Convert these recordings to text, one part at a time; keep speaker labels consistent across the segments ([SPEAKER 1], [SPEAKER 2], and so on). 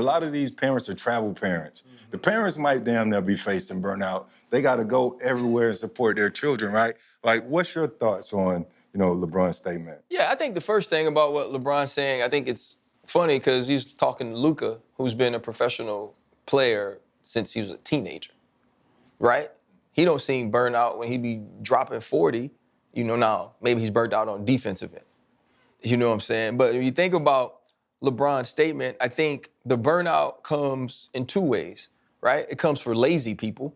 [SPEAKER 1] A lot of these parents are travel parents. The parents might damn near be facing burnout. They got to go everywhere and support their children, right? Like, what's your thoughts on, LeBron's statement?
[SPEAKER 2] Yeah, I think the first thing about what LeBron's saying, I think it's funny because he's talking to Luka, who's been a professional player since he was a teenager, right? He don't seem burnt out when he be dropping 40, now maybe he's burnt out on defensive end. You know what I'm saying? But when you think about LeBron's statement, I think the burnout comes in two ways, right? It comes for lazy people,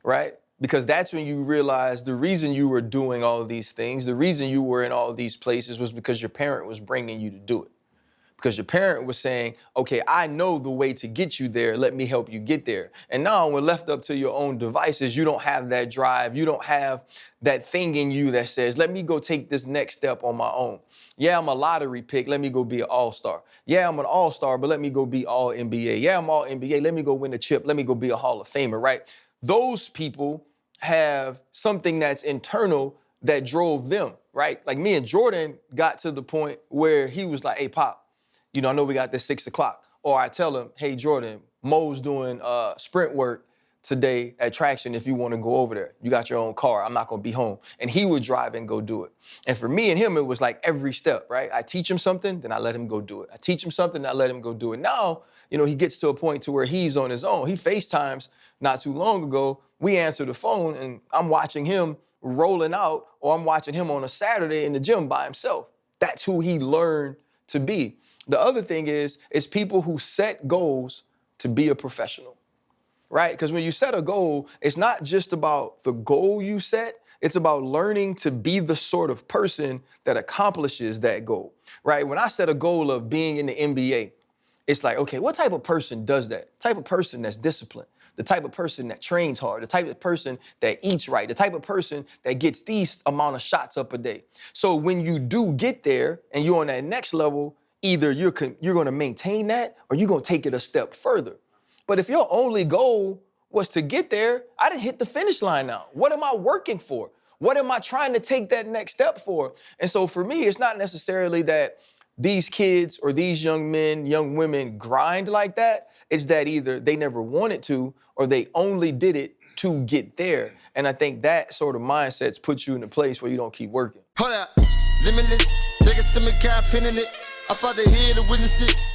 [SPEAKER 2] right? Because that's when you realize the reason you were doing all of these things, the reason you were in all of these places was because your parent was bringing you to do it. Because your parent was saying, okay, I know the way to get you there, let me help you get there. And now when left up to your own devices, you don't have that drive, you don't have that thing in you that says, let me go take this next step on my own. Yeah, I'm a lottery pick, let me go be an all-star. Yeah, I'm an all-star, but let me go be all NBA. Yeah, I'm all NBA, let me go win a chip, let me go be a Hall of Famer, right? Those people have something that's internal that drove them, right? Like me and Jordan got to the point where he was like, hey, Pop, I know we got this 6 o'clock. Or I tell him, hey, Jordan, Mo's doing sprint work today at Traction if you want to go over there. You got your own car. I'm not going to be home. And he would drive and go do it. And for me and him, it was like every step, right? I teach him something, then I let him go do it. I teach him something, I let him go do it. Now, he gets to a point to where he's on his own. He FaceTimes not too long ago. We answer the phone, and I'm watching him rolling out, or I'm watching him on a Saturday in the gym by himself. That's who he learned to be. The other thing is people who set goals to be a professional, right? Because when you set a goal, it's not just about the goal you set, it's about learning to be the sort of person that accomplishes that goal, right? When I set a goal of being in the NBA, it's like, okay, what type of person does that? The type of person that's disciplined, the type of person that trains hard, the type of person that eats right, the type of person that gets these amount of shots up a day. So when you do get there and you're on that next level, either you're going to maintain that or you're going to take it a step further. But if your only goal was to get there, I didn't hit the finish line now. What am I working for? What am I trying to take that next step for? And so for me, it's not necessarily that these kids or these young men, young women grind like that. It's that either they never wanted to or they only did it to get there. And I think that sort of mindset puts you in a place where you don't keep working.
[SPEAKER 3] Hold up, limitless, niggas to me, can't pinning it. I fought the head to witness it.